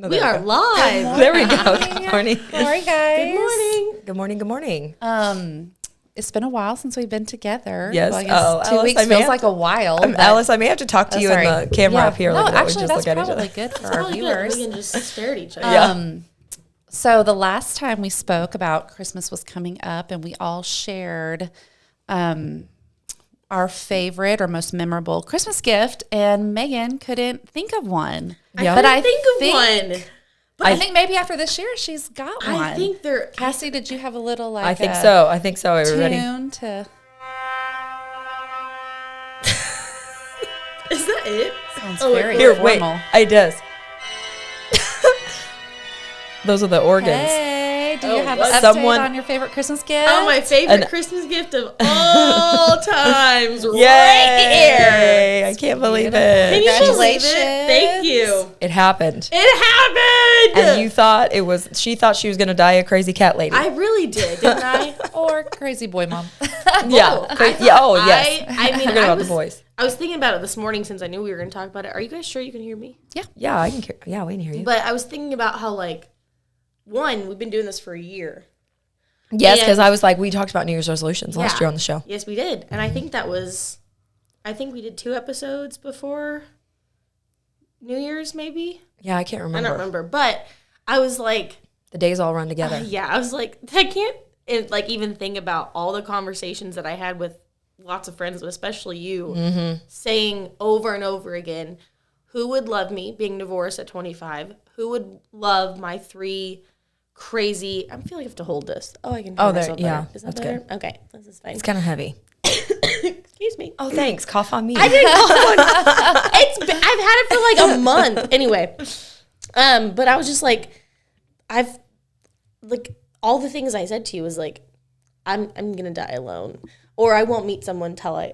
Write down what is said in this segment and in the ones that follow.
No, we are live. There we go. Good morning. Good morning, guys. Good morning. Good morning. Good morning. It's been a while since we've been together. Yes. Well, I guess 2 Alice, weeks I may feels have like a while. Alice, I may have to talk to you in the camera up here. No, like that. actually, we just that's look at each probably other. good for our Probably good. viewers. We can just stare at each other. Yeah. So the last time we spoke about Christmas was coming up, and we all shared our favorite or most memorable Christmas gift, and Megan couldn't think of one. I couldn't think of one. But I think maybe after this year, she's got one. I think they're... Cassie, did you have a little like I think so. Are we ready? tune to... Is that it? Sounds Oh, very Here, formal. wait. It does. Those are the organs. Hey, do you Oh, have what? an update Someone- on your favorite Christmas gift? Oh, my favorite And- Christmas gift of all times. Yay! Right here. I can't believe Can it. you believe Congratulations. it? Thank you. It happened. It happened. And you thought it was, she thought she was going to die a crazy cat lady. I really did, didn't I? Or crazy boy mom. yeah. I Yeah. Oh, yes. I mean, Forget about the boys. I was thinking about it this morning since I knew we were going to talk about it. Are you guys sure you can hear me? Yeah, I can. Yeah, we can hear you. But I was thinking about how, like, one, we've been doing this for a year. Yes, and- because I was like, we talked about New Year's resolutions last Yeah. year on the show. Yes, we did. And I think I think we did 2 episodes before New Year's, maybe? Yeah, I can't remember. I don't remember. But I was like, The days all run together. yeah, I was like, I can't even think about all the conversations that I had with lots of friends, but especially you, saying over and over again, who would love me being divorced at 25? Who would love my 3 crazy... I feel like I have to hold this. Oh, I can hold there, myself yeah, better. Is that that's better? good. Okay, this is fine. It's kind of heavy. Excuse me. Oh, thanks. Cough on me. I didn't go on. I've had it for like a month. Anyway. But I was just like, all the things I said to you was like, I'm gonna die alone. Or I won't meet someone till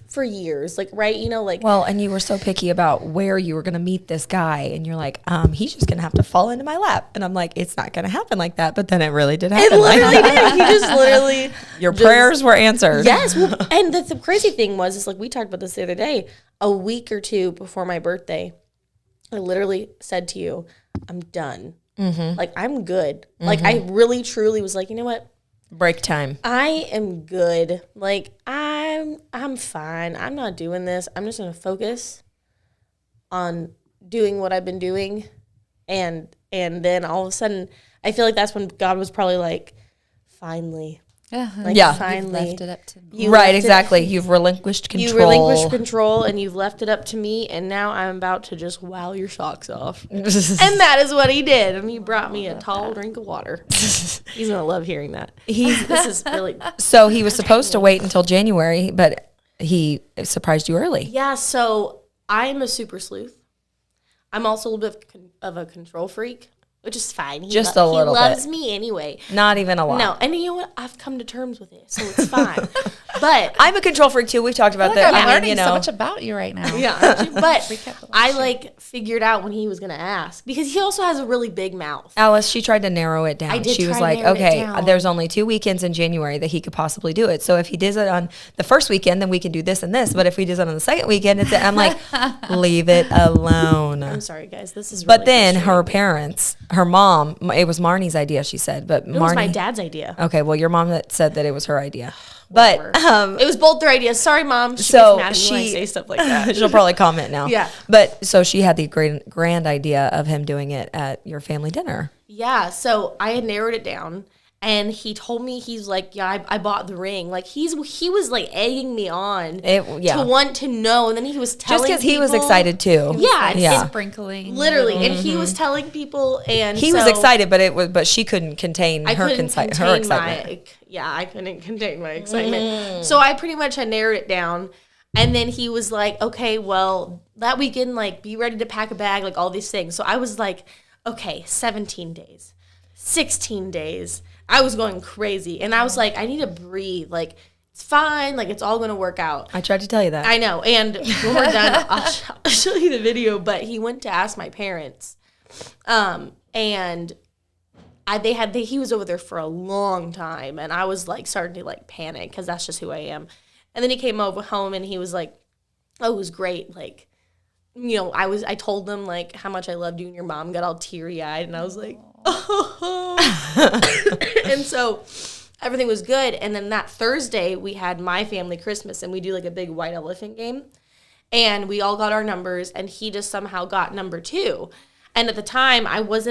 for years. Like, right, Well, and you were so picky about where you were going to meet this guy. And you're like, he's just going to have to fall into my lap. And I'm like, it's not going to happen like that. But then it really did happen. it literally did. He just literally Your prayers were answered. Yes. Well, and the crazy thing was like we talked about this the other day, a week or 2 before my birthday, I literally said to you, I'm done. Mm-hmm. Like, I'm good. Mm-hmm. Like, I really, truly was like, you know what? Break time. I am good. Like, I'm fine. I'm not doing this. I'm just going to focus on doing what I've been doing. And then all of a sudden, I feel like that's when God was probably like, finally. Like, Yeah. finally. Left it up to me. You Right, left it- exactly. You've relinquished control. You relinquished control and you've left it up to me, and now I'm about to just wow your socks off. And that is what he did. And he brought me a tall drink of water. He's going to love hearing that. This is really... So he was supposed to wait until January, but he surprised you early. Yeah, so I'm a super sleuth. I'm also a little bit of a control freak, which is fine. Just a little He loves bit. me anyway. Not even a lot. No, and you know what? I've come to terms with it, so it's fine. But... I'm a control freak too. We've talked about that. I'm I learning mean, so much about you right now. Yeah, but Recap the last I year. figured out when he was gonna ask because he also has a really big mouth. Alice, she tried to narrow it down. I did She was try to like, narrow it okay, down. there's only 2 weekends in January that he could possibly do it. So if he does it on the first weekend, then we can do this and this. But if we do it on the second weekend, I'm like, leave it alone. I'm sorry, guys. This is. But really then her frustrating. parents, her mom, it was Marnie's idea, she said. But It was my Marnie, dad's idea. okay, well, your mom that said that it was her idea. But It was both their ideas. Sorry, Mom. She so gets mad at me when I say stuff like that. she'll probably comment now. Yeah. But so she had the grand idea of him doing it at your family dinner. Yeah. So I had narrowed it down, and he told me he's like, yeah, I bought the ring. Like he was like egging me on to want to know, and then he was telling Just because he was people- excited too. Yeah, Yeah. Sprinkling. literally, and he was telling people, and He was so excited, but she couldn't contain I her couldn't excitement. I couldn't contain my excitement. So I pretty much had narrowed it down. And then he was like, okay, well, that weekend, like, be ready to pack a bag, like, all these things. So I was like, okay, 17 days, 16 days. I was going crazy. And I was like, I need to breathe. Like, it's fine. Like, it's all going to work out. I tried to tell you that. I know. And when we're done, I'll show you the video. But he went to ask my parents. And he was over there for a long time, and I was like starting to like panic because that's just who I am. And then he came over home and he was like, "Oh, it was great. Like, I told them like how much I loved you, and your mom got all teary eyed, and I was like, oh. And so everything was good. And then that Thursday we had my family Christmas, and we do like a big white elephant game, and we all got our numbers, and he just somehow got number 2. And at the time I was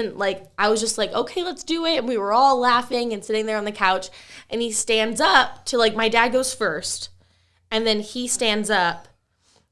just like, okay, let's do it. And we were all laughing and sitting there on the couch, and he stands up to like, my dad goes first, and then he stands up.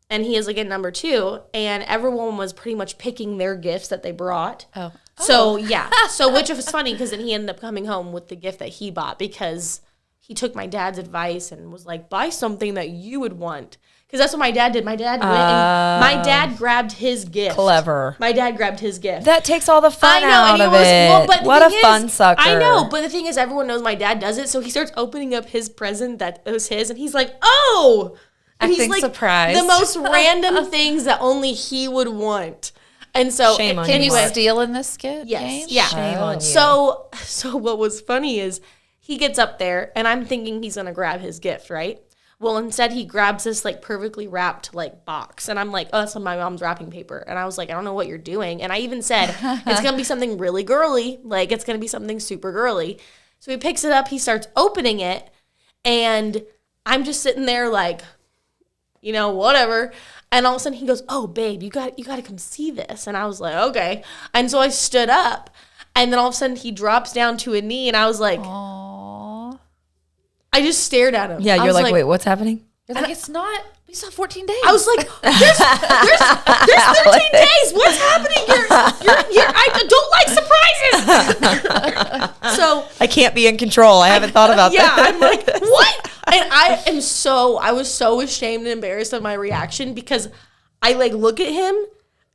And he is like at number 2, and everyone was pretty much picking their gifts that they brought. Oh. So, yeah. So, which was funny because then he ended up coming home with the gift that he bought because he took my dad's advice and was like, buy something that you would want. Because that's what my dad did. My dad went and my dad grabbed his gift. Clever. My dad grabbed his gift. That takes all the fun out of it. Well, but what a fun sucker. I know, but the thing is, everyone knows my dad does it. So he starts opening up his present that was his, and he's like, oh! And he's like surprised. The most random things that only he would want. And so Shame on Can you Mark. steal in this game? Yes. Yeah. Shame on you. So what was funny is he gets up there, and I'm thinking he's going to grab his gift, right? Well, instead he grabs this like perfectly wrapped like box, and I'm like, oh, that's on my mom's wrapping paper. And I was like, I don't know what you're doing. And I even said, it's going to be something really girly. Like, it's going to be something super girly. So he picks it up, he starts opening it, and I'm just sitting there like, whatever. And all of a sudden he goes, oh, babe, you got to come see this. And I was like, okay. And so I stood up, and then all of a sudden he drops down to a knee, and I was like, Aww. I just stared at him. Yeah, you're like, wait, what's happening? You're like, it's not, we saw 14 days. I was like, there's 13 days. What's happening? I don't like surprises. So I can't be in control. I haven't thought about that. Yeah, I'm like, what? And I was so ashamed and embarrassed of my reaction because I like look at him,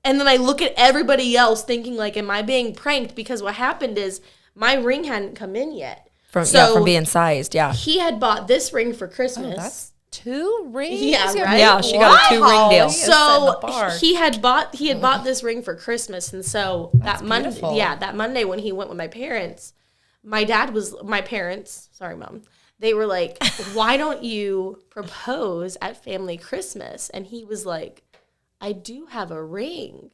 and then I look at everybody else thinking like, am I being pranked? Because what happened is my ring hadn't come in yet. From being sized, yeah. He had bought this ring for Christmas. Oh, that's 2 rings? Yeah, right? Yeah, she got a 2-ring deal. So he had bought this ring for Christmas, and so that Monday when he went with my parents, sorry, Mom, they were like, why don't you propose at family Christmas? And he was like, I do have a ring.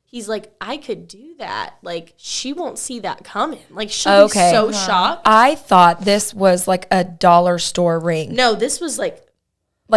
He's like, I could do that. Like, she won't see that coming. Like, she'll be so shocked. I thought this was like a dollar store ring. No, this was like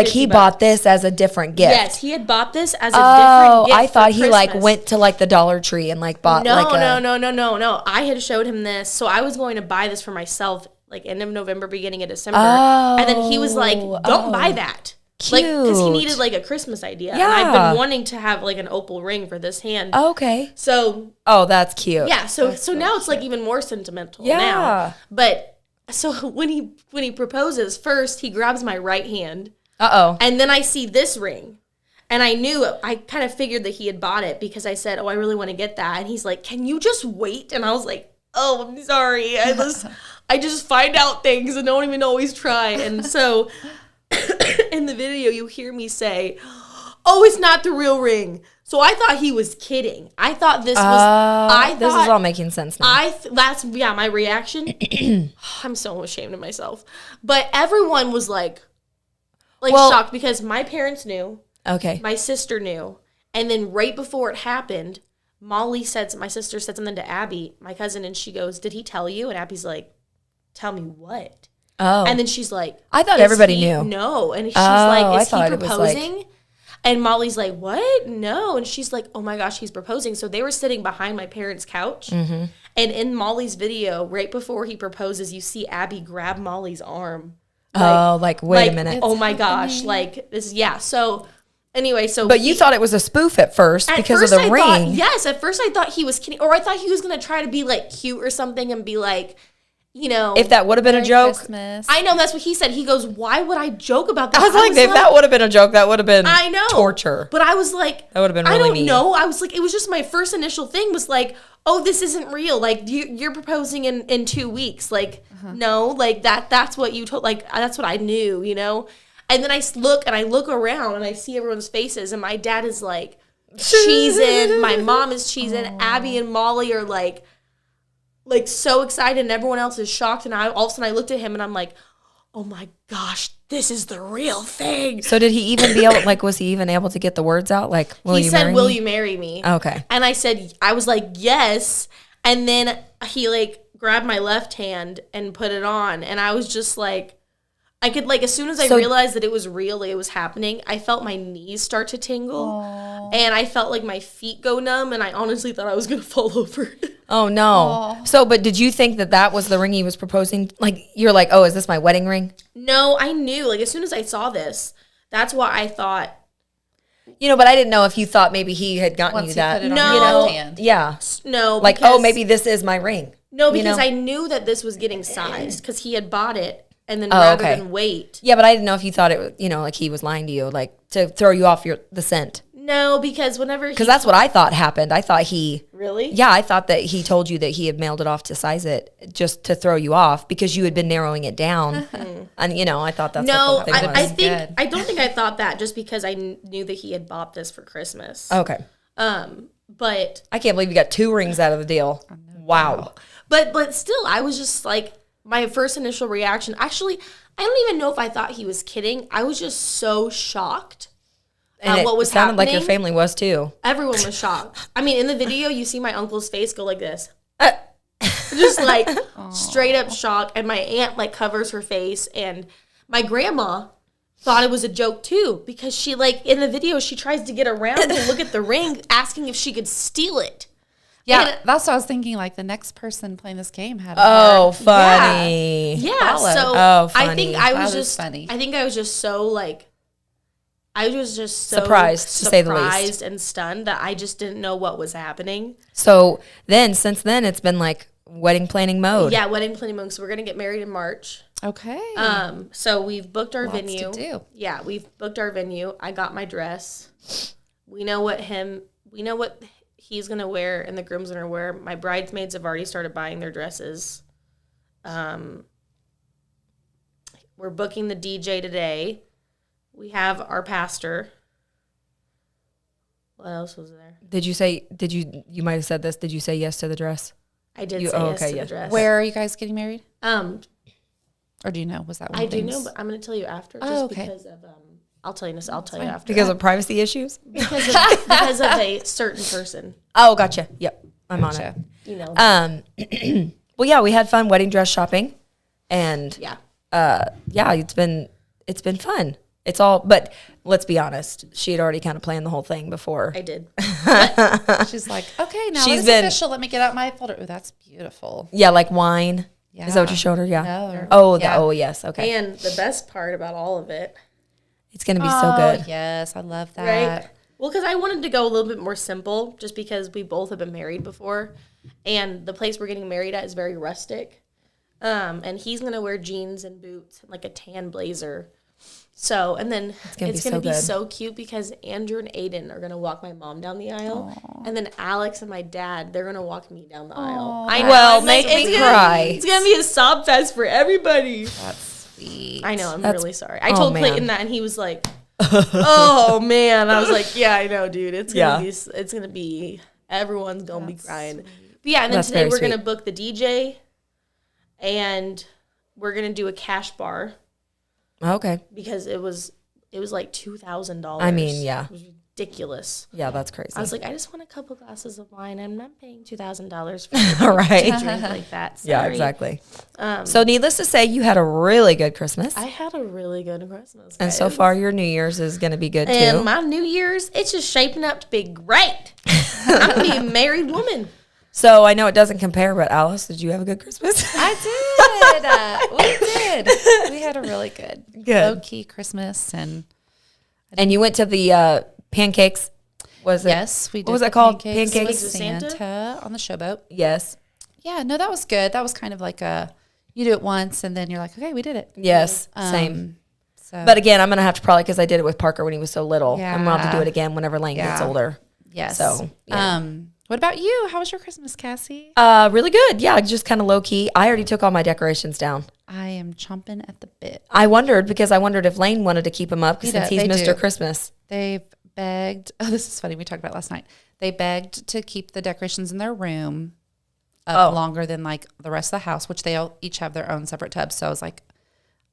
he bought this as a different gift. Yes, he had bought this as a different gift. I thought he like Christmas. went to like the Dollar Tree and like bought No. No. I had showed him this. So I was going to buy this for myself like end of November, beginning of December. Oh. And then he was like, don't buy that. Cute. Like, because he needed like a Christmas idea. Yeah. And I've been wanting to have like an opal ring for this hand. Okay. So. Oh, that's cute. Yeah. So now it's like even more sentimental now. But so when he proposes, first he grabs my right hand. Uh-oh. And then I see this ring. And I kind of figured that he had bought it because I said, oh, I really want to get that. And he's like, can you just wait? And I was like, oh, I'm sorry. I just find out things and don't even always try. And so in the video, you hear me say, oh, it's not the real ring. So I thought he was kidding. I thought this was, this is all making sense now. That's my reaction. I'm so ashamed of myself. But everyone was like shocked because my parents knew. Okay. My sister knew. And then right before it happened, my sister said something to Abby, my cousin, and she goes, did he tell you? And Abby's like, tell me what? Oh. And then she's like, I thought everybody knew. No. And she's like, is he proposing? Like... And Molly's like, what? No. And she's like, oh my gosh, he's proposing. So they were sitting behind my parents' couch. Mm-hmm. And in Molly's video, right before he proposes, you see Abby grab Molly's arm. Wait a minute. Oh my gosh. Like this, yeah. So anyway, But you thought it was a spoof at first because of the ring. Yes, at first I thought he was kidding. Or I thought he was going to try to be like cute or something and be like, if that would have been a joke. Christmas. I know, that's what he said. He goes, why would I joke about that? I was like, if that would have been a joke, that would have been torture. But I was like, that would have been really mean. I don't know. I was like, it was just my first initial thing was like, oh, this isn't real. Like, you're proposing in 2 weeks. Like, no, like that's what you told. Like, that's what I knew, And then I look around and I see everyone's faces, and my dad is like cheesing. My mom is cheesing. Abby and Molly are like so excited, and everyone else is shocked. And all of a sudden I looked at him and I'm like, oh my gosh, this is the real thing. So did he even be able, like, was he even able to get the words out? Like, will you marry me? Will you marry me? Okay. And I was like, yes. And then he like grabbed my left hand and put it on. And I was just like, I could like, as soon as I realized that it was real, it was happening, I felt my knees start to tingle. Aww. And I felt like my feet go numb. And I honestly thought I was going to fall over. Oh, no. Aww. So, but did you think that was the ring he was proposing? Like, you're like, oh, is this my wedding ring? No, I knew. Like, as soon as I saw this, that's what I thought. You know, but I didn't know if you thought maybe he had gotten you that. No. Hand. Yeah. No. Like, oh, maybe this is my ring. No, because I knew that this was getting sized because he had bought it. And then rather than wait. Yeah, but I didn't know if you thought it was, you know, like he was lying to you, like to throw you off the scent. No, because because that's what I thought happened. I thought he really. Yeah, I thought that he told you that he had mailed it off to size it just to throw you off because you had been narrowing it down, and you know I thought that's what the thing was. I don't think I thought that just because I knew that he had bought this for Christmas. Okay. But I can't believe you got 2 rings out of the deal. Wow. But still, I was just like. My first initial reaction, actually, I don't even know if I thought he was kidding. I was just so shocked at what was happening. It sounded like your family was too. Everyone was shocked. I mean, in the video, you see my uncle's face go like this. Just like straight up shock. And my aunt like covers her face. And my grandma thought it was a joke too. Because she like, in the video, she tries to get around to look at the ring, asking if she could steal it. Yeah, that's what I was thinking. Like the next person playing this game had. Funny. Yeah. So funny. I think I was just funny. I think I was just so like, I was just so surprised to say the least, and stunned that I just didn't know what was happening. So then, since then, it's been like wedding planning mode. Yeah, wedding planning mode. So we're gonna get married in March. Okay. So we've booked our venue. To do. Yeah, we've booked our venue. I got my dress. We know what he's going to wear and the groom's going to wear. My bridesmaids have already started buying their dresses. We're booking the DJ today. We have our pastor. What else was there? You might have said this. Did you say yes to the dress? I did say yes to the dress. Where are you guys getting married? Or do you know? Was that one? I do know, but I'm going to tell you after. Just because of... I'll tell you after. Because of privacy issues? Because of a certain person. Oh, gotcha. Yep. I'm on it. You know. Well, yeah, we had fun wedding dress shopping. And it's been fun. It's all, but let's be honest, she had already kind of planned the whole thing before. I did. She's like, okay, now it's official. Let me get out my folder. Oh, that's beautiful. Yeah, like wine. Yeah. Is that what you showed her? Yeah. No. Yes. Okay. And the best part about all of it. It's going to be so good. Yes, I love that. Right? Well, because I wanted to go a little bit more simple just because we both have been married before. And the place we're getting married at is very rustic. And he's going to wear jeans and boots and like a tan blazer. So, and then it's going to be so cute because Andrew and Aiden are going to walk my mom down the aisle. Aww. And then Alex and my dad, they're going to walk me down the aisle. Well, make me cry. It's going to be a sob fest for everybody. That's sweet. I know. I'm really sorry. I told Clayton that and he was like, oh man. I was like, yeah, I know, dude. It's going to be, everyone's going to be crying. Sweet. But yeah, and then today we're going to book the DJ and we're going to do a cash bar. Okay. Because it was like $2,000. I mean, yeah. It was ridiculous. Yeah, that's crazy. I was like, I just want a couple glasses of wine. I'm not paying $2,000 for right. to drink like that. Sorry. Yeah, exactly. So needless to say, you had a really good Christmas. I had a really good Christmas. And so far, your New Year's is going to be good, too. And my New Year's, it's just shaping up to be great. I'm going to be a married woman. So I know it doesn't compare, but Alice, did you have a good Christmas? I did. We did. We had a really good low-key Christmas. And you went to the pancakes, was it? Yes, we did. What was that called? Pancakes with Santa on the showboat. Yes. Yeah, no, that was good. That was kind of like you do it once and then you're like, okay, we did it. Yes, same. But again, I'm going to have to probably, because I did it with Parker when he was so little. Yeah. I'm going to have to do it again whenever Lane gets older. Yes. So, yeah. What about you? How was your Christmas, Cassie? Really good. Yeah, just kind of low key. I already took all my decorations down. I am chomping at the bit. I wondered if Lane wanted to keep them up since he's Mr. Christmas. They've begged. Oh, this is funny. We talked about it last night. They begged to keep the decorations in their room up longer than like the rest of the house, which they all each have their own separate tubs. So I was like,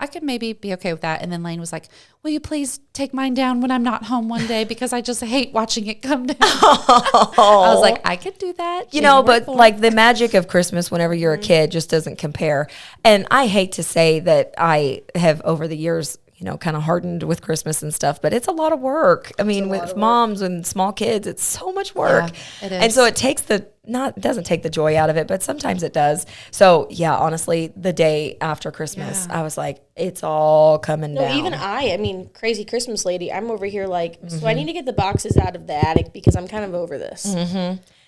I could maybe be okay with that. And then Lane was like, will you please take mine down when I'm not home one day? Because I just hate watching it come down. I was like, I could do that. You know, but like the magic of Christmas whenever you're a kid just doesn't compare. And I hate to say that I have over the years, you know, kind of hardened with Christmas and stuff, but it's a lot of work. I mean, with moms and small kids, it's so much work. Yeah, it is. And so it takes doesn't take the joy out of it, but sometimes it does. So yeah, honestly, the day after Christmas, I was like, it's all coming down. Even I mean, crazy Christmas lady, I'm over here like, so I need to get the boxes out of the attic because I'm kind of over this.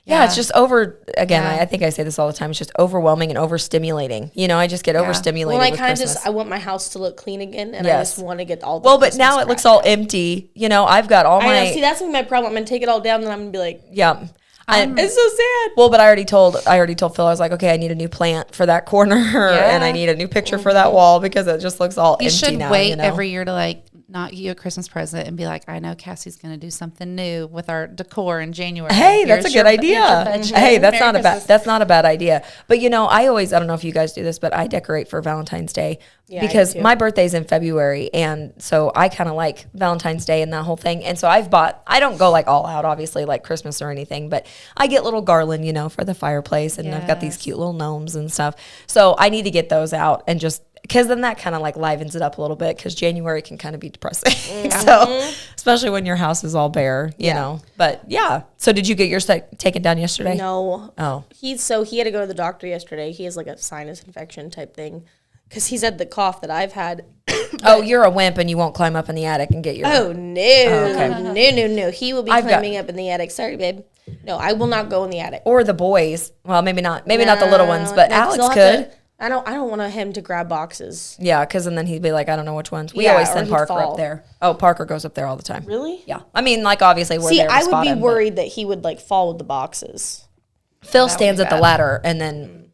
Yeah, it's just I think I say this all the time. It's just overwhelming and overstimulating. You know, I just get overstimulated. Well, I with kind of Christmas. I want my house to look clean again, and I just want to get all the but Christmas now it looks all empty. You know, I've got all my. See, that's gonna be my problem. I'm gonna take it all down, and I'm gonna be like, Yeah. it's so sad. Well, but I already told Phil, I was like, okay, I need a new plant for that corner, and I need a new picture for that wall because it just looks all empty now. You should wait every year to like not get you a Christmas present and be like, I know Cassie's going to do something new with our decor in January. Hey, that's a good idea. Hey, that's not a bad idea. But you know, I don't know if you guys do this, but I decorate for Valentine's Day because my birthday's in February, and so I kind of like Valentine's Day and that whole thing. And so I don't go like all out, obviously, like Christmas or anything, but I get little garland, you know, for the fireplace, and I've got these cute little gnomes and stuff. So I need to get those out and just. Because then that kind of like livens it up a little bit because January can kind of be depressing. So, especially when your house is all bare, you know. But yeah. So did you get yours taken down yesterday? No. Oh. He had to go to the doctor yesterday. He has like a sinus infection type thing because he's had the cough that I've had. Oh, you're a wimp and you won't climb up in the attic and get your. Oh, no. Okay. No. He will be climbing up in the attic. Sorry, babe. No, I will not go in the attic. Or the boys. Well, maybe not the little ones, but Alex could. I don't want him to grab boxes. Yeah, because then he'd be like, I don't know which ones. We always send Parker up there. Oh, Parker goes up there all the time. Really? Yeah. I mean, like, obviously, we're there to spot him. I would be worried that he would, like, fall with the boxes. Phil stands at the ladder, and then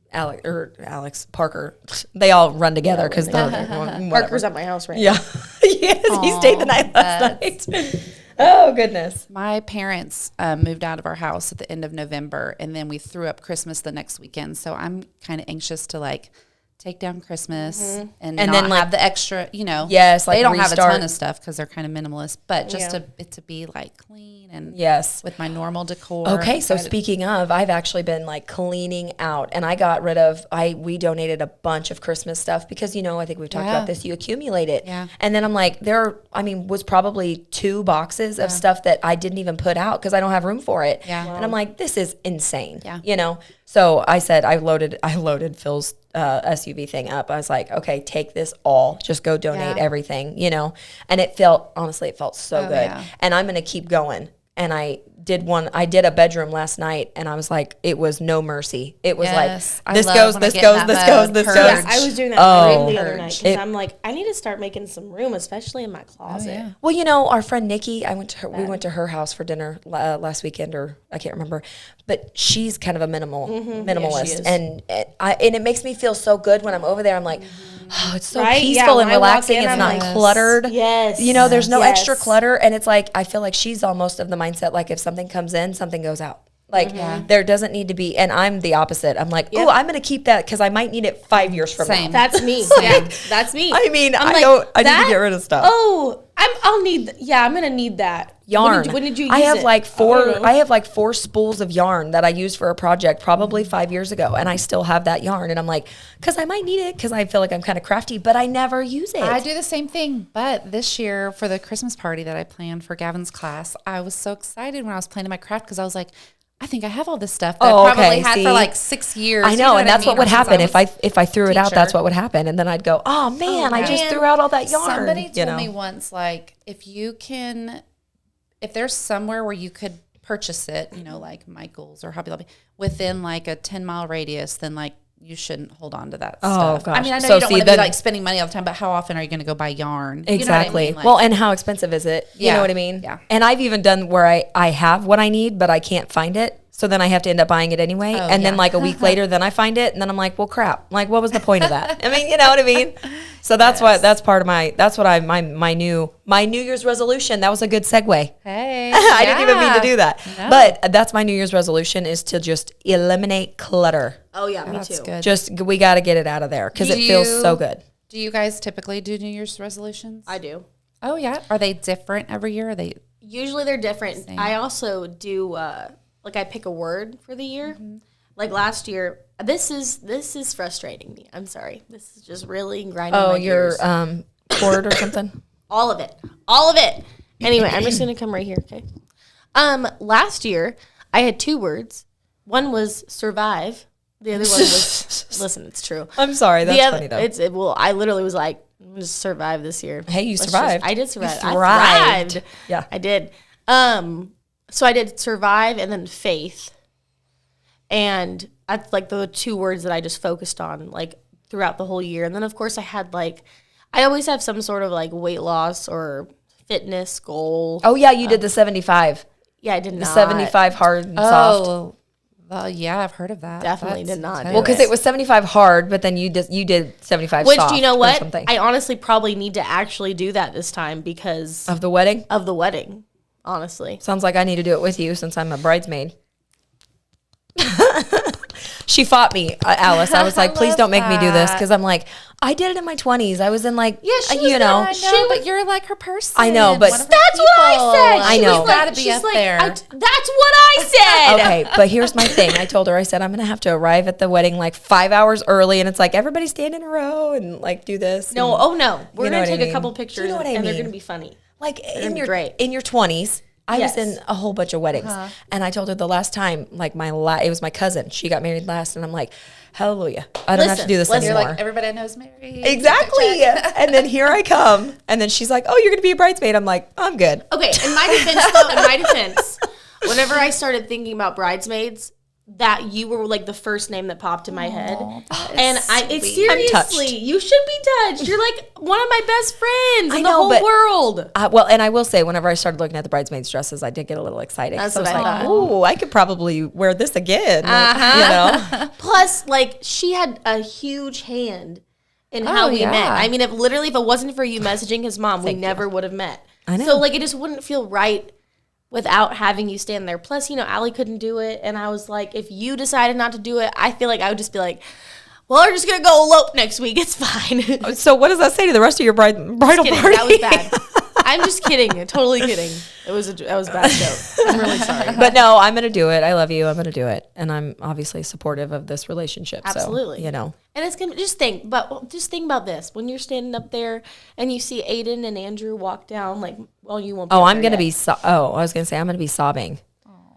Parker, they all run together because Parker's at my house right now. Yeah. Yes, he stayed the night last night. Oh, goodness. My parents moved out of our house at the end of November, and then we threw up Christmas the next weekend. So I'm kind of anxious to, like, take down Christmas and then not have the extra, you know. Yes, like they don't restart. have a ton of stuff because they're kind of minimalist, but just to be like clean and with my normal decor. Okay, so speaking of, I've actually been like cleaning out, and I got rid of. We donated a bunch of Christmas stuff because you know I think we've talked about this. You accumulate it, and then I'm like was probably 2 boxes of stuff that I didn't even put out because I don't have room for it. Yeah, and I'm like, this is insane. Yeah, you know. So I said I loaded Phil's SUV thing up. I was like, okay, take this all. Just go donate everything, you know. And it felt so good. Yeah. And I'm gonna keep going. And I did a bedroom last night, and I was like, it was no mercy. It was like this goes. Yeah, I was doing that the other night because I'm like, I need to start making some room, especially in my closet. Oh, yeah. Well, you know, our friend Nikki, we went to her house for dinner last weekend, or I can't remember, but she's kind of a minimalist, and it makes me feel so good when I'm over there. I'm like. Oh, it's so peaceful and relaxing. It's not cluttered. Yes. You know, there's no extra clutter. And it's like, I feel like she's almost of the mindset, like if something comes in, something goes out. Like there doesn't need to be, and I'm the opposite. I'm like, oh, I'm going to keep that because I might need it 5 years from now. That's me. That's me. I mean, I need to get rid of stuff. Oh, I'm going to need that. Yarn. When did you use I have it? like 4 spools of yarn that I used for a project probably 5 years ago, and I still have that yarn. And I'm like, because I might need it because I feel like I'm kind of crafty, but I never use it. I do the same thing. But this year for the Christmas party that I planned for Gavin's class, I was so excited when I was planning my craft because I was like, I think I have all this stuff that I probably had for like 6 years. I know, and that's what would happen if I threw it out. That's what would happen, and then I'd go, "Oh man, I just threw out all that yarn." Somebody told me once, like, if there's somewhere where you could purchase it, you know, like Michael's or Hobby Lobby, within like a 10-mile radius, then like you shouldn't hold on to that stuff. Gosh. I mean, I know you don't want to be like spending money all the time, but how often are you going to go buy yarn? Exactly. You know what I mean? Like, well, and how expensive is it? You know what I mean? Yeah. And I've even done where I have what I need, but I can't find it. So then I have to end up buying it anyway. Then like a week later, then I find it. And then I'm like, well, crap. Like, what was the point of that? I mean, you know what I mean? So that's my New Year's resolution. That was a good segue. Hey. I didn't even mean to do that. No. But that's my New Year's resolution is to just eliminate clutter. Oh yeah, me too. Good. Just, we got to get it out of there because it feels so good. Do you guys typically do New Year's resolutions? I do. Oh, yeah. Are they different every year? Usually they're different. Same. I also do, like I pick a word for the year. Mm-hmm. Like last year, this is frustrating me. I'm sorry. This is just really grinding my gears. Oh, your cord or something? All of it. Anyway, I'm just going to come right here, okay? Last year, I had 2 words. One was survive. The other one was, listen, it's true. I'm sorry. That's funny, though. Well, I literally was like, I'm going to survive this year. Hey, you survived. I did survive. I thrived. Yeah. I did. So I did survive and then faith. And that's like the 2 words that I just focused on like throughout the whole year. And then, of course, I had like, I always have some sort of like weight loss or fitness goal. Oh, yeah, you did the 75. Yeah, I did not. The 75 hard and soft. Well, yeah, I've heard of that. Definitely did not. Well, because it was 75 hard, but then you did 75 Which, soft. do you know what? I honestly probably need to actually do that this time because of the wedding. Honestly, sounds like I need to do it with you since I'm a bridesmaid. She fought me, Alice. I was like, please don't make me do this because I'm like, I did it in my 20s. I was in like, you know. But you're like her person. I know, but that's what I said. I know. Got to be up there. That's what I said. Okay, but here's my thing. I told her, I said, I'm going to have to arrive at the wedding like 5 hours early. And it's like, everybody stand in a row and like do this. No, we're going to take a couple pictures and they're going to be funny. Like in your 20s. I was in a whole bunch of weddings, and I told her the last time, like it was my cousin. She got married last, and I'm like, hallelujah, I don't have to do this anymore. You're like, everybody knows Mary. Exactly. And then here I come, and then she's like, oh, you're going to be a bridesmaid. I'm like, I'm good. Okay, in my defense, whenever I started thinking about bridesmaids, that you were like the first name that popped in my head. And it's seriously, you should be touched. You're like one of my best friends in the whole world. Well, and I will say, whenever I started looking at the bridesmaids' dresses, I did get a little excited. That's what I was like, oh, I could probably wear this again. You know? Plus, like, she had a huge hand in how we met. I mean, if it wasn't for you messaging his mom, we never would have met. I know. So, like, it just wouldn't feel right without having you stand there. Plus, Allie couldn't do it. And I was like, if you decided not to do it, I feel like I would just be like, well, we're just going to go elope next week. It's fine. So what does that say to the rest of your bridal party? That was bad. I'm just kidding. Totally kidding. That was a bad joke. I'm really sorry. But no, I'm going to do it. I love you. I'm going to do it. And I'm obviously supportive of this relationship. Absolutely. So, And it's going to just think about this. When you're standing up there and you see Aiden and Andrew walk down, like, well, you won't be. Oh, I'm going to be, I was going to say, I'm going to be sobbing.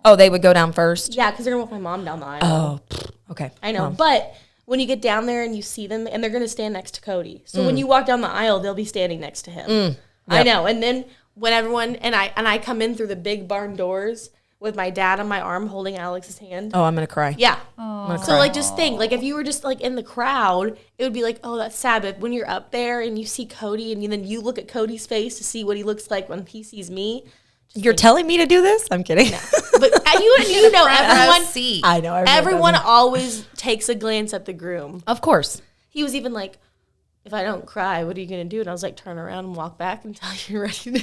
Oh, they would go down first? Yeah, because they're going to walk my mom down the aisle. Oh, okay. I know. But when you get down there and you see them, and they're going to stand next to Cody. So when you walk down the aisle, they'll be standing next to him. Yep. I know. And then when everyone, and I come in through the big barn doors with my dad on my arm holding Alex's hand. Oh, I'm going to cry. Yeah. So, like, just think, like, if you were just, like, in the crowd, it would be like, oh, that's sad. But when you're up there and you see Cody and then you look at Cody's face to see what he looks like when he sees me. You're telling me to do this? I'm kidding. No. But you know, everyone. I know. Everyone always takes a glance at the groom. Of course. He was even like, if I don't cry, what are you going to do? And I was like, turn around and walk back until you're ready to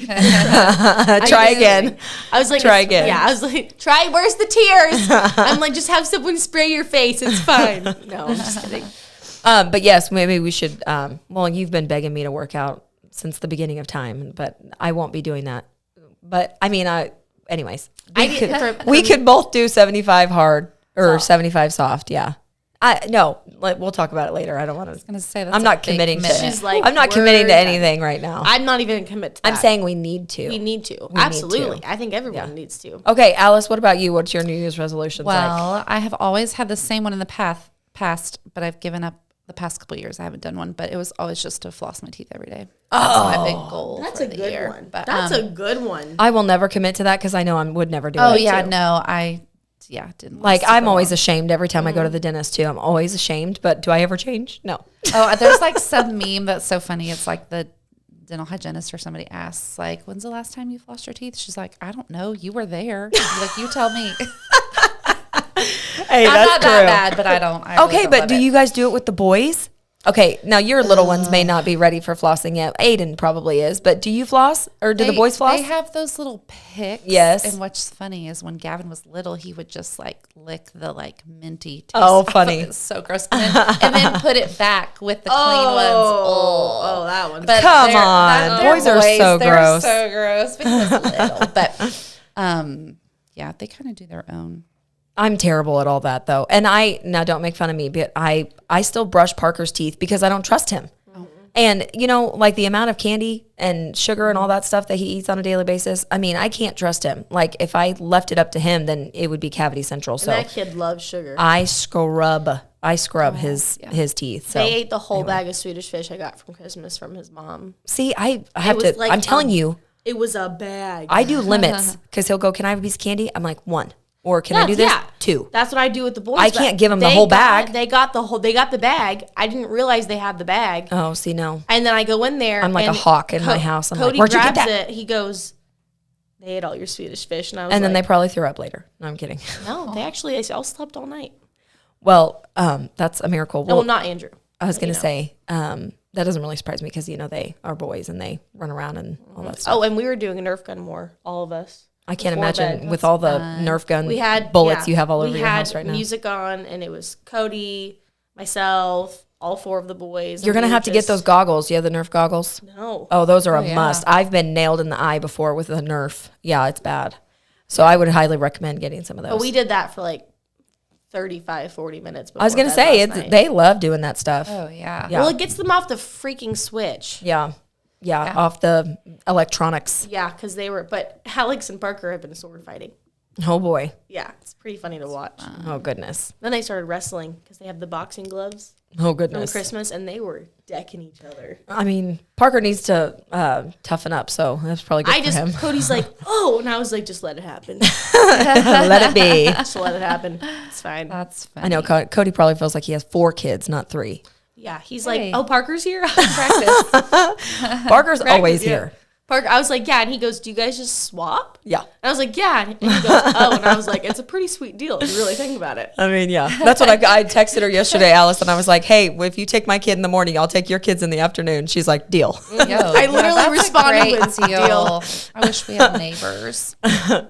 try again. I was like, try again. Yeah, I was like, try, where's the tears? I'm like, just have someone spray your face. It's fine. No, I'm just kidding. But yes, maybe we should, well, you've been begging me to work out since the beginning of time, but I won't be doing that. But I mean, anyways, we could both do 75 hard or soft. 75 soft. Yeah. We'll talk about it later. I don't want to. I was going to say I'm not committing to. She's like, I'm not committing to anything right now. I'm not even commit to that. I'm saying we need to. We need to. Absolutely. I think everyone needs to. Okay, Alice, what about you? What's your New Year's resolutions like? Well, I have always had the same one in the past, but I've given up the past couple of years. I haven't done one, but it was always just to floss my teeth every day. That's my big goal. That's a good year. One. But, that's a good one. I will never commit to that because I know I would never do it. Oh yeah, no, didn't like. I'm always ashamed every time I go to the dentist too. I'm always ashamed, but do I ever change? No. Oh, there's like some meme that's so funny. It's like the dental hygienist or somebody asks like, "When's the last time you flossed your teeth?" She's like, "I don't know. You were there. Like you tell me." Hey, I'm not that bad, but I don't. I okay, really but do you guys do it with the boys? Okay, now your little ones may not be ready for flossing yet. Aiden probably is, but do you floss or do the boys floss? They have those little picks. Yes. And what's funny is when Gavin was little, he would just like lick the like minty taste. Oh, funny. It's so gross. And then put it back with the clean ones. Oh, that one. But come on. Boys are so gross. They're so gross because little. But yeah, they kind of do their own. I'm terrible at all that though. And now don't make fun of me, but I still brush Parker's teeth because I don't trust him. Oh. And you know, like the amount of candy and sugar and all that stuff that he eats on a daily basis, I mean, I can't trust him. Like if I left it up to him, then it would be cavity central. So that kid loves sugar. I scrub his teeth. So they ate the whole bag of Swedish fish I got from Christmas from his mom. See, I have to, like, I'm telling you. It was a bag. I do limits because he'll go, can I have a piece of candy? I'm like, 1. Or can I do this? 2. That's what I do with the boys. I can't give them the whole bag. They got the bag. I didn't realize they had the bag. Oh, see, no. And then I go in there. I'm like a hawk in my house. I'm Cody like, where'd you get grabs that? it. He goes, they ate all your Swedish fish. And I was and then they probably threw up later. No, I'm kidding. No, they all slept all night. Well, that's a miracle. Well, not Andrew. I was going to say, that doesn't really surprise me because, you know, they are boys and they run around and all that stuff. Oh, and we were doing a Nerf gun war, all of us. I can't imagine with all the Nerf gun bullets you have all over your house right now. We had music on, and it was Cody, myself, all 4 of the boys. You're going to have to get those goggles. You have the Nerf goggles? No. Oh, those are a must. I've been nailed in the eye before with a Nerf. Yeah, it's bad. So I would highly recommend getting some of those. But we did that for like 35, 40 minutes before I was going to say, they love doing that stuff. Oh, yeah. Well, it gets them off the freaking switch. Yeah, off the electronics. Yeah, because but Alex and Parker have been sword fighting. Oh, boy. Yeah, it's pretty funny to watch. Oh, goodness. Then they started wrestling because they have the boxing gloves. Oh, goodness. From Christmas, and they were decking each other. I mean, Parker needs to toughen up, so that's probably good for him. Cody's like, oh, and I was like, just let it happen. Let it be. Just let it happen. It's fine. That's funny. I know Cody probably feels like he has 4 kids, not 3. Yeah, he's like, oh, Parker's here? Practice. Parker's always here. Parker, I was like, yeah, and he goes, do you guys just swap? Yeah. And I was like, yeah, and he goes, oh, and I was like, it's a pretty sweet deal if you really think about it. I mean, yeah, that's what I texted her yesterday, Alice, and I was like, hey, if you take my kid in the morning, I'll take your kids in the afternoon. She's like, deal. I literally responded with deal. I wish we had neighbors.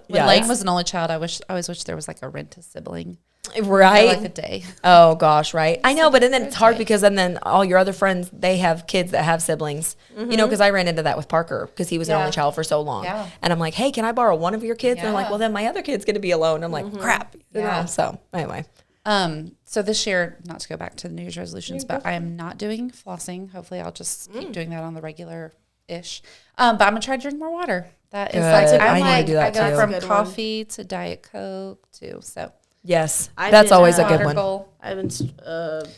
When Lane was an only child, I always wish there was like a rent-a sibling. Right. For like a day. Oh gosh, right. I know, but then it's hard because then all your other friends, they have kids that have siblings. You know, because I ran into that with Parker because he was an only child for so long. Yeah. And I'm like, hey, can I borrow one of your kids? And they're like, well, then my other kid's going to be alone. I'm like, crap. You know? So anyway. So this year, not to go back to the New Year's resolutions, but I am not doing flossing. Hopefully I'll just keep doing that on the regular-ish. But I'm going to try to drink more water. That is I do that I go too. from coffee to Diet Coke too. So yes, that's always a good one. I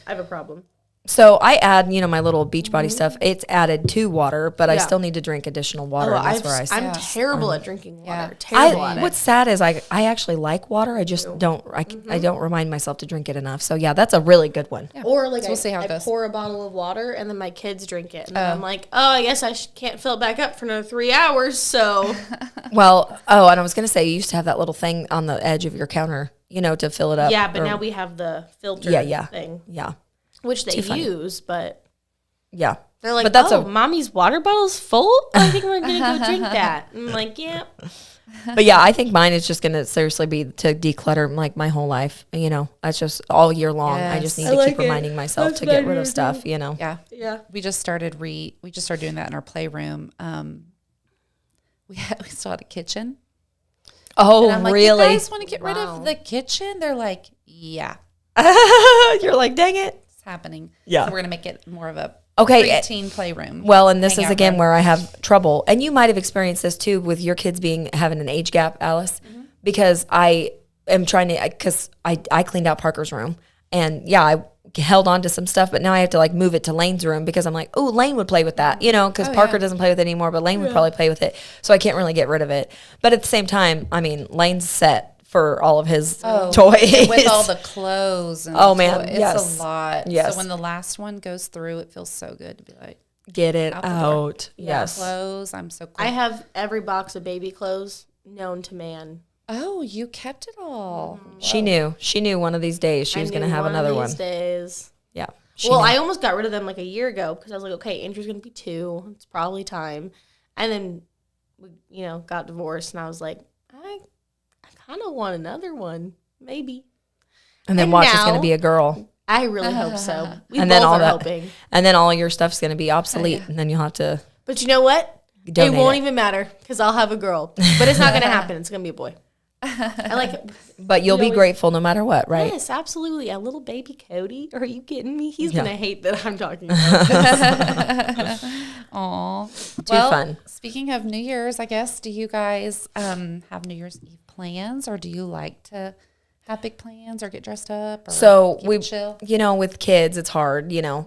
have a problem. So I add, my little Beachbody stuff. It's added to water, but I still need to drink additional water. And that's where I I'm terrible at drinking water. Terrible at it. What's sad is I actually like water. I just don't. I don't remind myself to drink it enough. So yeah, that's a really good one. Yeah. Or like we'll see how it goes. Pour a bottle of water and then my kids drink it, and then I'm like, oh, I guess I can't fill it back up for another 3 hours. So, well, and I was gonna say you used to have that little thing on the edge of your counter, to fill it up. Yeah, but now we have the filter thing. Yeah. Which they use, but yeah, they're like, but mommy's water bottle's full. I think we're gonna go drink that. I'm like, yeah. But yeah, I think mine is just gonna seriously be to declutter like my whole life. That's just all year long. Yes. I just need to keep reminding myself to get rid of stuff. Yeah. We just started doing that in our playroom. We still had a kitchen. Oh, and I'm like, really? You guys want to get rid of the kitchen? They're like, yeah. You're like, dang it. Happening. Yeah. So we're going to make it more of a teen playroom. Well, and this is again where I have trouble. And you might have experienced this too with your kids having an age gap, Alice, because I am trying to, because I cleaned out Parker's room and I held on to some stuff, but now I have to like move it to Lane's room because I'm like, oh, Lane would play with that, because Parker doesn't play with it anymore, but Lane would probably play with it. So I can't really get rid of it. But at the same time, I mean, Lane's set for all of his toys. With all the clothes. And it's a lot. Yes. So when the last one goes through, it feels so good to be like, get it out. Yes. Clothes. I'm so cool. I have every box of baby clothes known to man. Oh, you kept it all. She knew one of these days she was going to have another one. Days. Yeah. Well, I almost got rid of them like a year ago because I was like, okay, Andrew's going to be 2. It's probably time. And then we, got divorced, and I was like, I kind of want another one, maybe. And then watch, it's going to be a girl. I really hope so. We and both then all are that, hoping. And then all your stuff's going to be obsolete, and then you'll have to. But you know what? It won't even matter because I'll have a girl. But it's not going to happen. It's going to be a boy. I like it. But you'll be grateful no matter what, right? Yes, absolutely. A little baby Cody. Are you kidding me? He's going to hate that I'm talking about. Aw. Too fun. Speaking of New Year's, I guess, do you guys have New Year's Eve plans, or do you like to have big plans or get dressed up? Or so we, chill? With kids, it's hard, a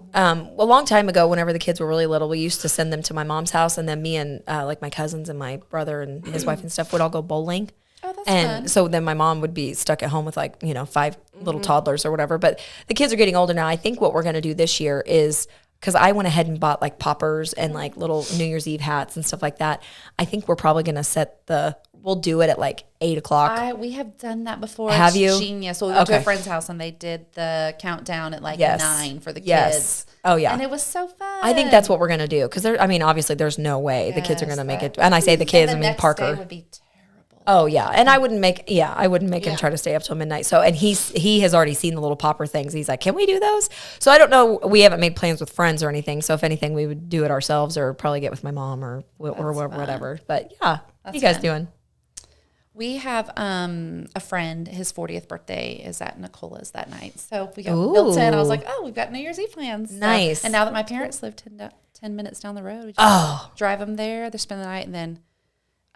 long time ago, whenever the kids were really little, we used to send them to my mom's house, and then me and like my cousins and my brother and his wife and stuff would all go bowling. Oh, that's and fun. So then my mom would be stuck at home with 5 little toddlers or whatever. But the kids are getting older now. I think what we're going to do this year is, because I went ahead and bought poppers and little New Year's Eve hats and stuff like that. I think we're probably going to we'll do it at 8 o'clock. We have done that before. Have it's you? Genius. Well, we went to a friend's house and they did the countdown at 9 for the kids. Yes. Oh yeah. And it was so fun. I think that's what we're going to do. Because obviously there's no way the kids are going to make it. And I say the kids, I mean Parker. Day would be terrible. Oh yeah, and I wouldn't make him try to stay up till midnight. So, and he has already seen the little popper things. He's like, can we do those? So I don't know. We haven't made plans with friends or anything. So if anything, we would do it ourselves, or probably get with my mom or whatever. But yeah, what are you guys doing? We have a friend. His 40th birthday is at Nicola's that night. So we got built in. I was like, oh, we've got New Year's Eve plans. Nice. And now that my parents live 10 minutes down the road, we just drive them there. They're spending the night, and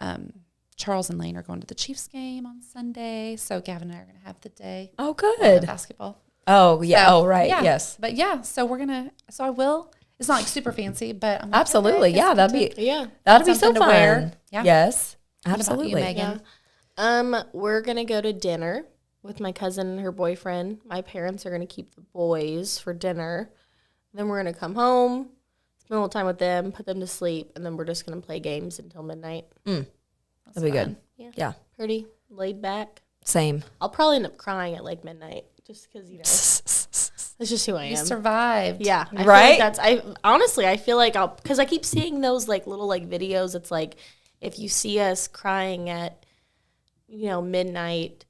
then Charles and Lane are going to the Chiefs game on Sunday, so Gavin and I are going to have the day. Oh, good. Basketball. Oh, yeah. So, oh, right. Yeah. Yes. But yeah, so I will. It's not super fancy, but I'm absolutely. Okay, yeah, that'd be so fun. Wear. Yeah. Yes. What Absolutely. about you, Megan? Yeah. We're going to go to dinner with my cousin and her boyfriend. My parents are going to keep the boys for dinner. Then we're going to come home, spend a little time with them, put them to sleep, and then we're just going to play games until midnight. That'd be good. Yeah. Pretty laid back. Same. I'll probably end up crying at midnight just because, that's just who I am. You survived. Yeah. Right? I feel like because I keep seeing those little videos. It's if you see us crying at, midnight,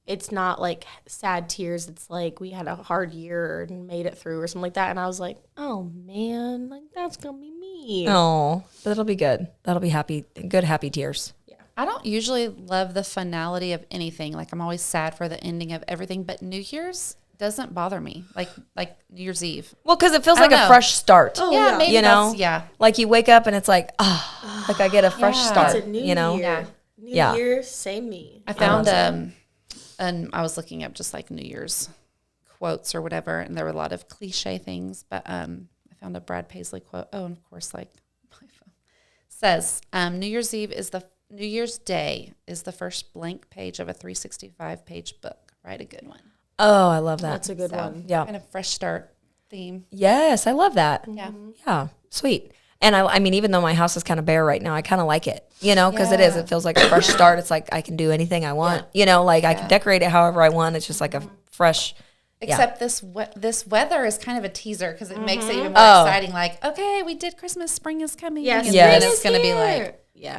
it's not sad tears. It's we had a hard year and made it through or something like that. And I was like, oh man, that's going to be me. Oh, but it'll be good. That'll be good, happy tears. I don't usually love the finality of anything. I'm always sad for the ending of everything, but New Year's doesn't bother me. Like New Year's Eve. Well, because it feels like a fresh start. Oh, yeah, maybe you wake up and it's I get a fresh start. It's a new year. New year, same me. I found and I was looking up just New Year's quotes or whatever, and there were a lot of cliche things, but I found a Brad Paisley quote. Oh, and of course, my phone says, New Year's Day is the first blank page of a 365-page book. Write a good one. Oh, I love that. That's a good one. Yeah. Kind of fresh start theme. Yes, I love that. Yeah. Yeah, sweet. And I mean, even though my house is kind of bare right now, I kind of like it, because it feels like a fresh start. It's I can do anything I want, I can decorate it however I want. It's just a fresh. Except this weather is kind of a teaser because it makes it even more exciting. Okay, we did Christmas, spring is coming. Yes. And then it's going to be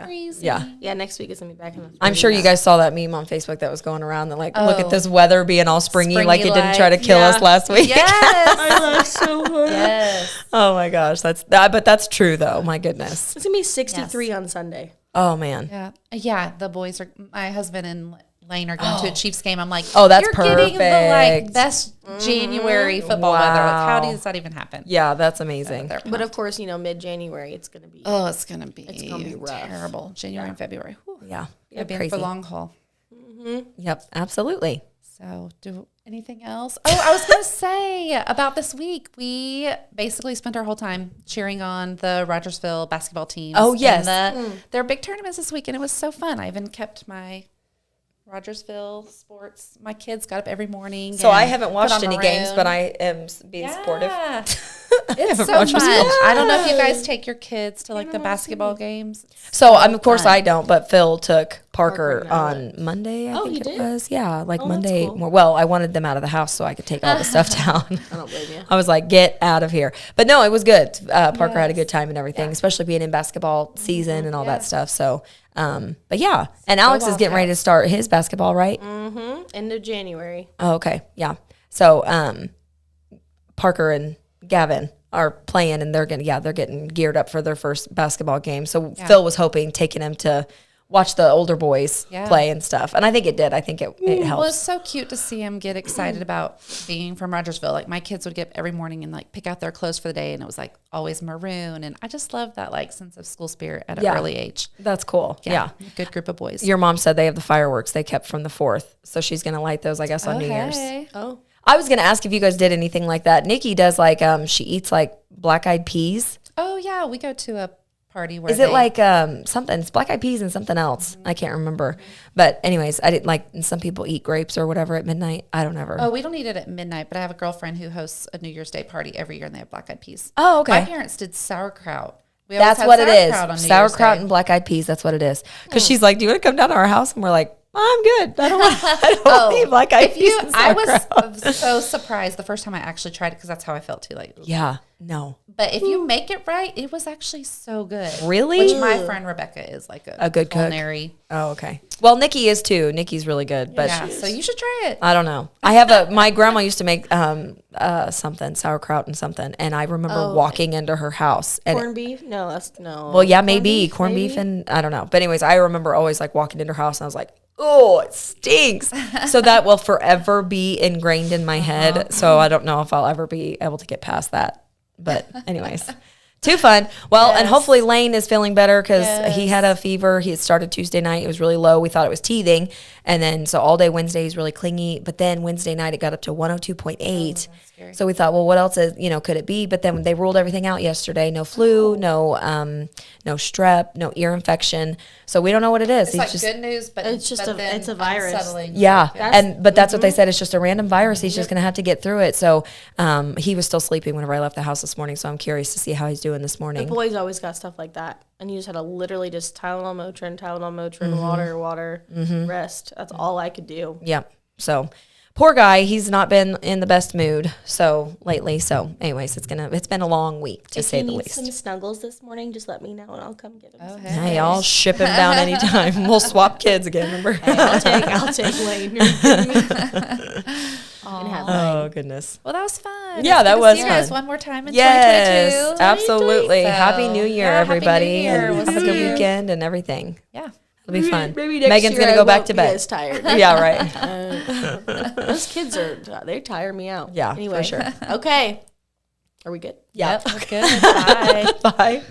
crazy. Yeah, next week is going to be back in the 30s. I'm sure you guys saw that meme on Facebook that was going around that look at this weather being all springy like it didn't try to kill us last week. Yes. I love so much. Yes. Oh my gosh, but that's true though. My goodness. It's going to be 63 on Sunday. Oh man. Yeah. Yeah, the boys my husband and Lane are going to a Chiefs game. I'm like, oh, that's you're perfect. Getting the best January football weather. How does that even happen? Yeah, that's amazing. But of course, mid-January it's going to be. Oh, it's going to be rough. Terrible. January and February. Whew. Yeah, I've been for long haul. Mm-hmm. Yep, absolutely. So, do anything else? Oh, I was going to say about this week. We basically spent our whole time cheering on the Rogersville basketball team. Oh yes, their big tournaments this week, and it was so fun. I even kept my Rogersville sports. My kids got up every morning. So I haven't watched any games, but I am being supportive. It's so fun. I don't know if you guys take your kids to like the basketball games. So of course I don't, but Phil took Parker on Monday. I think it was. Yeah, like Monday. Cool. Well, I wanted them out of the house so I could take all the stuff down. I don't blame you. I was like, get out of here. But no, it was good. Parker had a good time and everything, especially being in basketball season and all that stuff. So, but yeah. And Alex is getting ready to start his basketball, right? Mm-hmm. End of January. Oh, okay. Yeah. So, Parker and Gavin are playing and they're getting geared up for their first basketball game. So Phil was hoping taking him to watch the older boys play and stuff. And I think it did. I think it helped. Well, it's so cute to see him get excited about being from Rogersville. Like my kids would get up every morning and like pick out their clothes for the day. And it was like always maroon. And I just love that like sense of school spirit at an early age. That's cool. Yeah. Good group of boys. Your mom said they have the fireworks they kept from the 4th. So she's going to light those, I guess, on New Year's. Oh. I was going to ask if you guys did anything like that. Nikki does like, she eats like black-eyed peas. Oh, yeah. We go to a party where is it like something? It's black-eyed peas and something else. I can't remember. But anyways, I didn't like, some people eat grapes or whatever at midnight. I don't ever. Oh, we don't eat it at midnight, but I have a girlfriend who hosts a New Year's Day party every year and they have black-eyed peas. Oh, okay. My parents did sauerkraut. That's what it is. Sauerkraut and black-eyed peas. That's what it is. Because she's like, do you want to come down to our house? And we're like, I'm good. I don't need black-eyed peas and sauerkraut. I was so surprised the first time I actually tried it because that's how I felt too. Like, yeah, no. But if you make it right, it was actually so good. Really? Which my friend Rebecca is like a good culinary cook. Oh, okay. Well, Nikki is too. Nikki's really good. But so you should try it. I don't know. I have my grandma used to make something, sauerkraut and something. And I remember walking into her house. And corned beef? No, that's no. Well, yeah, maybe. Corned beef and I don't know. But anyways, I remember always like walking into her house and I was like, oh, it stinks. So that will forever be ingrained in my head. So I don't know if I'll ever be able to get past that. But anyways, too fun. Well, and hopefully Lane is feeling better because he had a fever. He had started Tuesday night. It was really low. We thought it was teething. And then so all day Wednesday he's really clingy. But then Wednesday night it got up to 102.8. So we thought, well, what else is, could it be? But then they ruled everything out yesterday. No flu, no strep, no ear infection. So we don't know what it is. It's like good news, but it's just it's a virus. Yeah. But that's what they said. It's just a random virus. He's just going to have to get through it. So he was still sleeping whenever I left the house this morning. So I'm curious to see how he's doing this morning. The boys always got stuff like that. And you just had to literally just Tylenol, Motrin, water, rest. That's all I could do. Yeah. So poor guy, he's not been in the best mood lately. So anyways, it's been a long week to say the least. If you need some snuggles this morning, just let me know and I'll come get them. Oh, hey, I'll ship him down anytime. We'll swap kids again, remember? Hey, I'll take Lane. Oh goodness. Well, that was fun. Yeah, that was fun. See you guys one more time in 2022. Absolutely. Happy New Year, everybody. Happy New Year. And have a good weekend and everything. Yeah. It'll be fun. Maybe next Megan's year going to go back to bed. As tired. Yeah, right. Those kids they tire me out. Yeah, anyway, for sure. Okay. Are we good? Yeah. Yep, good. Bye. Bye.